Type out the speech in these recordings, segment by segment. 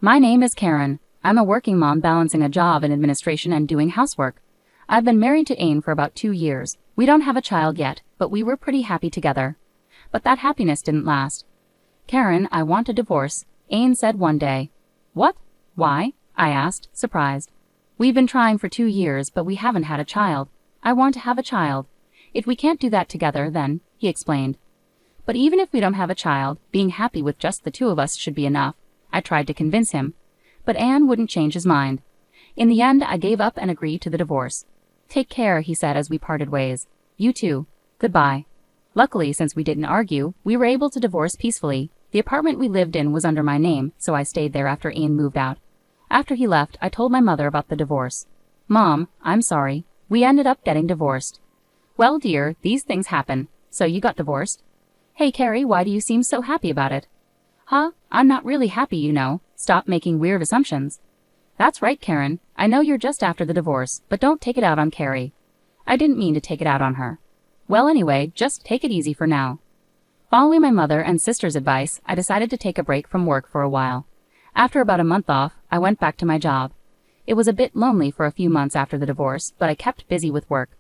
My name is Karen. I'm a working mom balancing a job in administration and doing housework. I've been married to Ain for about 2 years. We don't have a child yet, but we were pretty happy together. But that happiness didn't last. Karen, I want a divorce, Ain said one day. What? Why? I asked, surprised. We've been trying for 2 years, but we haven't had a child. I want to have a child. If we can't do that together, then, he explained. But even if we don't have a child, being happy with just the two of us should be enough. I tried to convince him. But Anne wouldn't change his mind. In the end, I gave up and agreed to the divorce. Take care, he said as we parted ways. You too. Goodbye. Luckily, since we didn't argue, we were able to divorce peacefully. The apartment we lived in was under my name, so I stayed there after Ain moved out. After he left, I told my mother about the divorce. Mom, I'm sorry. We ended up getting divorced. Well, dear, these things happen. So you got divorced? Hey, Carrie, why do you seem so happy about it? Huh? I'm not really happy, you know. Stop making weird assumptions. That's right, Karen. I know you're just after the divorce, but don't take it out on Carrie. I didn't mean to take it out on her. Well, anyway, just take it easy for now. Following my mother and sister's advice, I decided to take a break from work for a while. After about a month off, I went back to my job. It was a bit lonely for a few months after the divorce, but I kept busy with work.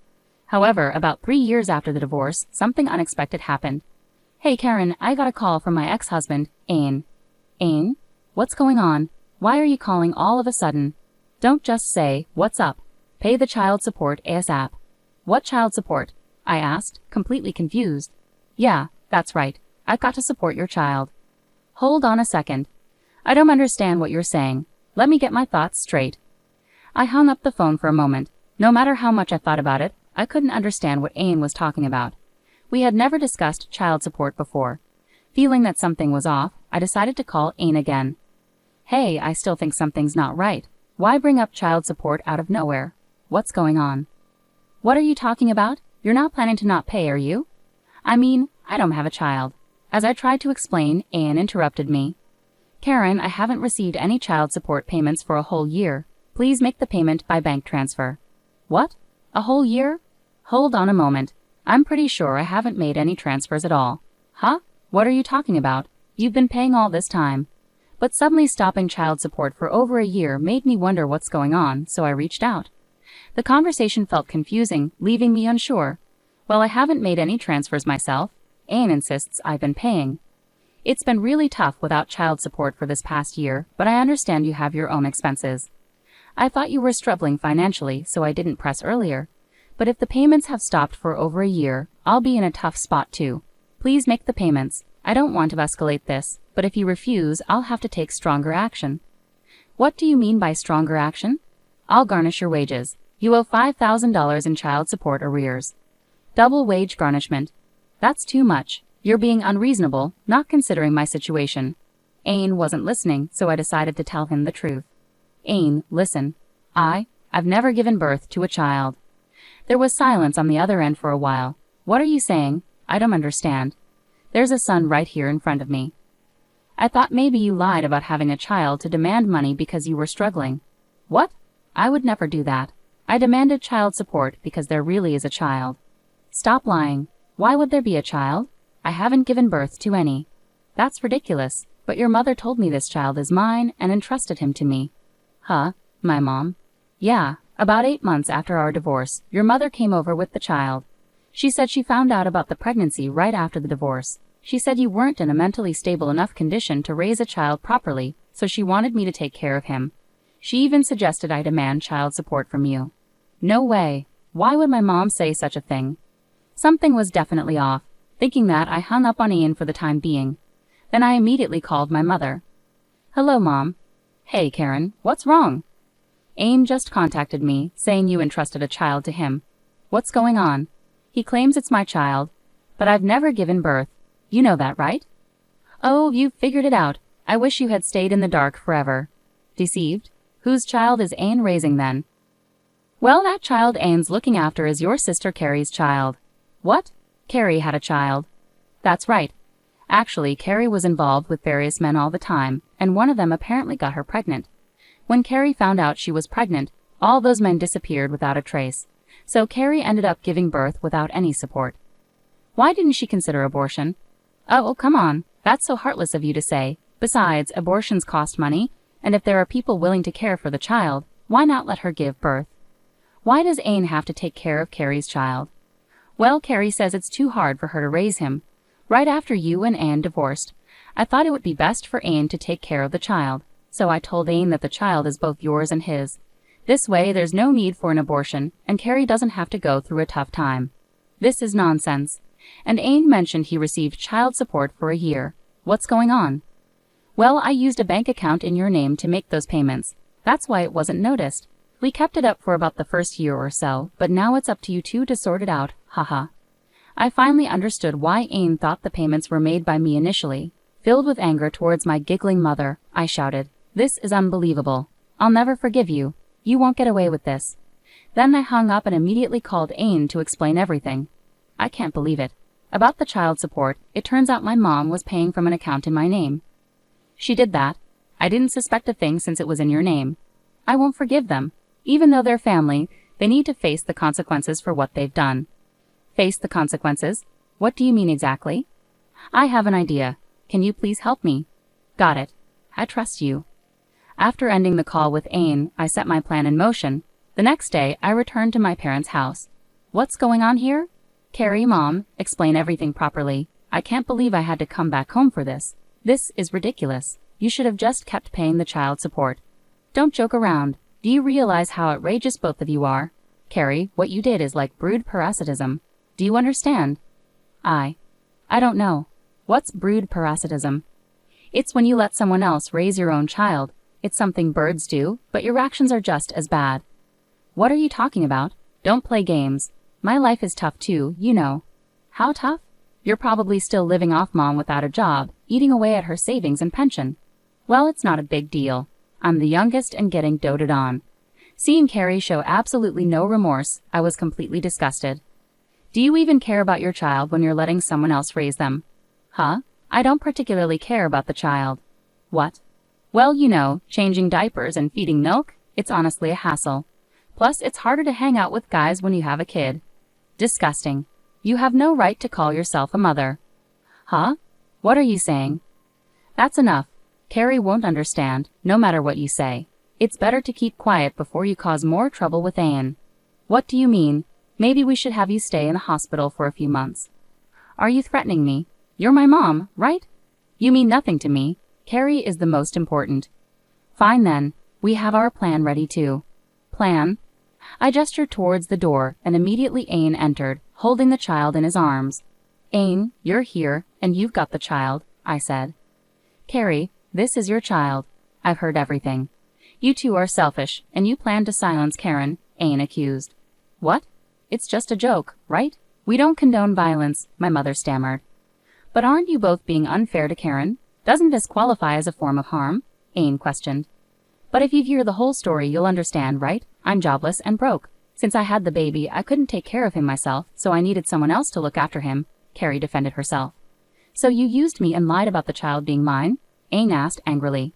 However, about 3 years after the divorce, something unexpected happened. Hey, Karen, I got a call from my ex-husband, Ain. Ain? What's going on? Why are you calling all of a sudden? Don't just say, what's up? Pay the child support ASAP. What child support? I asked, completely confused. Yeah, that's right. I've got to support your child. Hold on a second. I don't understand what you're saying. Let me get my thoughts straight. I hung up the phone for a moment. No matter how much I thought about it, I couldn't understand what Ain was talking about. We had never discussed child support before. Feeling that something was off, I decided to call Ain again. Hey, I still think something's not right. Why bring up child support out of nowhere? What's going on? What are you talking about? You're not planning to not pay, are you? I mean, I don't have a child. As I tried to explain, Ain interrupted me. Karen, I haven't received any child support payments for a whole year. Please make the payment by bank transfer. What? A whole year? Hold on a moment. I'm pretty sure I haven't made any transfers at all. Huh? What are you talking about? You've been paying all this time. But suddenly stopping child support for over a year made me wonder what's going on, so I reached out. The conversation felt confusing, leaving me unsure. Well, I haven't made any transfers myself. Ain insists I've been paying. It's been really tough without child support for this past year, but I understand you have your own expenses. I thought you were struggling financially, so I didn't press earlier. But if the payments have stopped for over a year, I'll be in a tough spot too. Please make the payments. I don't want to escalate this, but if you refuse, I'll have to take stronger action. What do you mean by stronger action? I'll garnish your wages. You owe $5,000 in child support arrears. Double wage garnishment. That's too much. You're being unreasonable, not considering my situation. Ain wasn't listening, so I decided to tell him the truth. Ain, listen. I've never given birth to a child. There was silence on the other end for a while. What are you saying? I don't understand. There's a son right here in front of me. I thought maybe you lied about having a child to demand money because you were struggling. What? I would never do that. I demanded child support because there really is a child. Stop lying. Why would there be a child? I haven't given birth to any. That's ridiculous, but your mother told me this child is mine and entrusted him to me. Huh? My mom? Yeah. About 8 months after our divorce, your mother came over with the child. She said she found out about the pregnancy right after the divorce. She said you weren't in a mentally stable enough condition to raise a child properly, so she wanted me to take care of him. She even suggested I demand child support from you. No way. Why would my mom say such a thing? Something was definitely off. Thinking that, I hung up on Ian for the time being. Then I immediately called my mother. Hello, Mom. Hey, Karen, what's wrong? Ain just contacted me, saying you entrusted a child to him. What's going on? He claims it's my child, but I've never given birth. You know that, right? Oh, you've figured it out. I wish you had stayed in the dark forever. Deceived? Whose child is Ain raising then? Well, that child Ain's looking after is your sister Carrie's child. What? Carrie had a child. That's right. Actually, Carrie was involved with various men all the time, and one of them apparently got her pregnant. When Carrie found out she was pregnant, all those men disappeared without a trace, so Carrie ended up giving birth without any support. Why didn't she consider abortion? Oh, come on, that's so heartless of you to say. Besides, abortions cost money. And if there are people willing to care for the child, why not let her give birth? Why does Ain have to take care of Carrie's child? Well, Carrie says it's too hard for her to raise him. Right after you and Anne divorced, I thought it would be best for Ain to take care of the child, so I told Ain that the child is both yours and his. This way there's no need for an abortion, and Carrie doesn't have to go through a tough time. This is nonsense. And Ain mentioned he received child support for a year. What's going on? Well, I used a bank account in your name to make those payments. That's why it wasn't noticed. We kept it up for about the first year or so, but now it's up to you two to sort it out, haha. I finally understood why Ain thought the payments were made by me initially. Filled with anger towards my giggling mother, I shouted, "This is unbelievable. I'll never forgive you. You won't get away with this." Then I hung up and immediately called Ain to explain everything. I can't believe it. About the child support, it turns out my mom was paying from an account in my name. She did that. I didn't suspect a thing since it was in your name. I won't forgive them. Even though they're family, they need to face the consequences for what they've done. Face the consequences? What do you mean exactly? I have an idea. Can you please help me? Got it. I trust you. After ending the call with Ain, I set my plan in motion. The next day, I returned to my parents' house. What's going on here? Carrie, Mom, explain everything properly. I can't believe I had to come back home for this. This is ridiculous. You should have just kept paying the child support. Don't joke around. Do you realize how outrageous both of you are? Carrie, what you did is like brood parasitism. Do you understand? I don't know. What's brood parasitism? It's when you let someone else raise your own child. It's something birds do, but your actions are just as bad. What are you talking about? Don't play games. My life is tough too, you know. How tough? You're probably still living off Mom without a job, eating away at her savings and pension. Well, it's not a big deal. I'm the youngest and getting doted on. Seeing Carrie show absolutely no remorse, I was completely disgusted. Do you even care about your child when you're letting someone else raise them? Huh? I don't particularly care about the child. What? Well, you know, changing diapers and feeding milk, it's honestly a hassle. Plus, it's harder to hang out with guys when you have a kid. Disgusting. You have no right to call yourself a mother. Huh? What are you saying? That's enough. Carrie won't understand, no matter what you say. It's better to keep quiet before you cause more trouble with Anne. What do you mean? Maybe we should have you stay in the hospital for a few months. Are you threatening me? You're my mom, right? You mean nothing to me. Carrie is the most important. Fine then. We have our plan ready too. Plan? I gestured towards the door, and immediately Ain entered, holding the child in his arms. Ain, you're here, and you've got the child, I said. Carrie, this is your child. I've heard everything. You two are selfish, and you plan to silence Karen, Ain accused. What? It's just a joke, right? We don't condone violence, my mother stammered. But aren't you both being unfair to Karen? Doesn't this qualify as a form of harm? Ain questioned. But if you hear the whole story, you'll understand, right? I'm jobless and broke. Since I had the baby, I couldn't take care of him myself, so I needed someone else to look after him, Carrie defended herself. So you used me and lied about the child being mine? Ain asked angrily.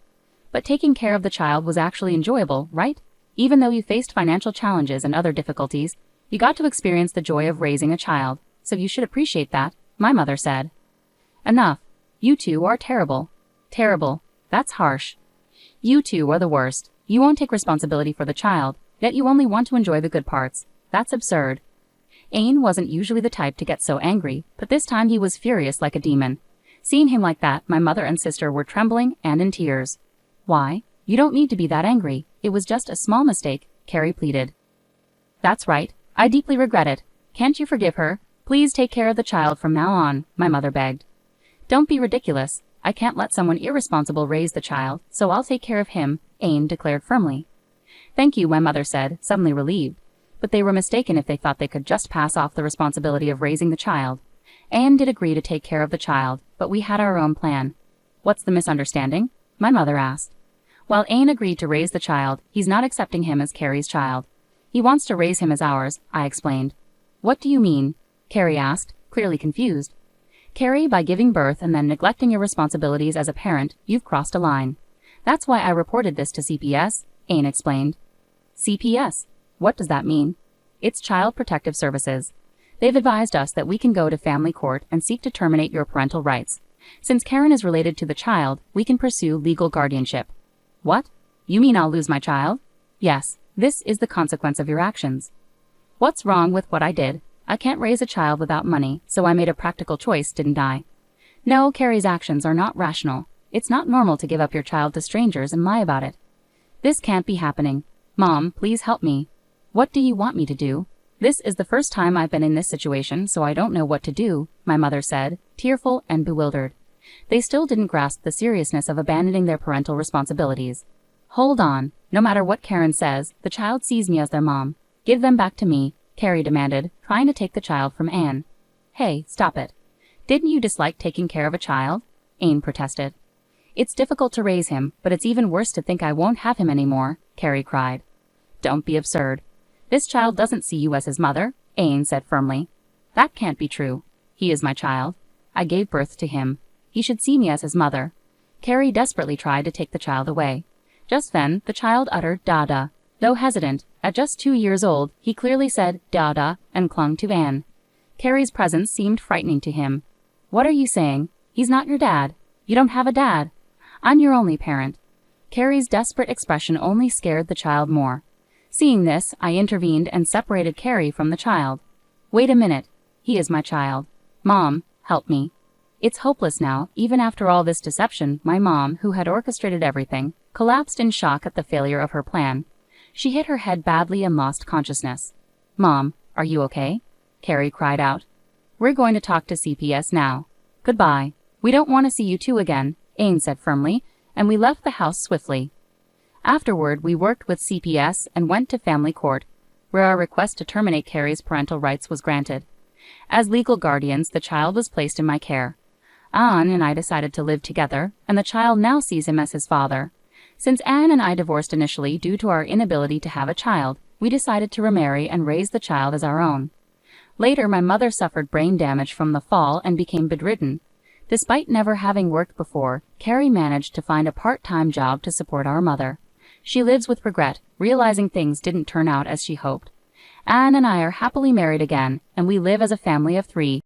But taking care of the child was actually enjoyable, right? Even though you faced financial challenges and other difficulties, you got to experience the joy of raising a child, so you should appreciate that, my mother said. Enough. You two are terrible. Terrible. That's harsh. You two are the worst. You won't take responsibility for the child, yet you only want to enjoy the good parts. That's absurd. Ain wasn't usually the type to get so angry, but this time he was furious like a demon. Seeing him like that, my mother and sister were trembling and in tears. Why? You don't need to be that angry. It was just a small mistake, Carrie pleaded. That's right. I deeply regret it. Can't you forgive her? Please take care of the child from now on, my mother begged. Don't be ridiculous. I can't let someone irresponsible raise the child, so I'll take care of him, Ain declared firmly. Thank you, my mother said, suddenly relieved. But they were mistaken if they thought they could just pass off the responsibility of raising the child. Anne did agree to take care of the child, but we had our own plan. What's the misunderstanding? My mother asked. While Ain agreed to raise the child, he's not accepting him as Carrie's child. He wants to raise him as ours, I explained. What do you mean? Carrie asked, clearly confused. Carrie, by giving birth and then neglecting your responsibilities as a parent, you've crossed a line. That's why I reported this to CPS, Ain explained. CPS? What does that mean? It's Child Protective Services. They've advised us that we can go to family court and seek to terminate your parental rights. Since Karen is related to the child, we can pursue legal guardianship. What? You mean I'll lose my child? Yes, this is the consequence of your actions. What's wrong with what I did? I can't raise a child without money, so I made a practical choice, didn't I? No, Carrie's actions are not rational. It's not normal to give up your child to strangers and lie about it. This can't be happening. Mom, please help me. What do you want me to do? This is the first time I've been in this situation, so I don't know what to do, my mother said, tearful and bewildered. They still didn't grasp the seriousness of abandoning their parental responsibilities. Hold on. No matter what Karen says, the child sees me as their mom. Give them back to me, Carrie demanded, trying to take the child from Anne. Hey, stop it. Didn't you dislike taking care of a child? Anne protested. It's difficult to raise him, but it's even worse to think I won't have him anymore, Carrie cried. Don't be absurd. This child doesn't see you as his mother, Anne said firmly. That can't be true. He is my child. I gave birth to him. He should see me as his mother. Carrie desperately tried to take the child away. Just then, the child uttered Dada. Though hesitant, at just 2 years old, he clearly said Dada and clung to Anne. Carrie's presence seemed frightening to him. What are you saying? He's not your dad. You don't have a dad. I'm your only parent. Carrie's desperate expression only scared the child more. Seeing this, I intervened and separated Carrie from the child. Wait a minute. He is my child. Mom, help me. It's hopeless now. Even after all this deception, my mom, who had orchestrated everything, collapsed in shock at the failure of her plan. She hit her head badly and lost consciousness. Mom, are you okay? Carrie cried out. We're going to talk to CPS now. Goodbye. We don't want to see you two again, Anne said firmly, and we left the house swiftly. Afterward, we worked with CPS and went to family court, where our request to terminate Carrie's parental rights was granted. As legal guardians, the child was placed in my care. Anne and I decided to live together, and the child now sees him as his father. Since Anne and I divorced initially due to our inability to have a child, we decided to remarry and raise the child as our own. Later, my mother suffered brain damage from the fall and became bedridden. Despite never having worked before, Carrie managed to find a part-time job to support our mother. She lives with regret, realizing things didn't turn out as she hoped. Anne and I are happily married again, and we live as a family of 3.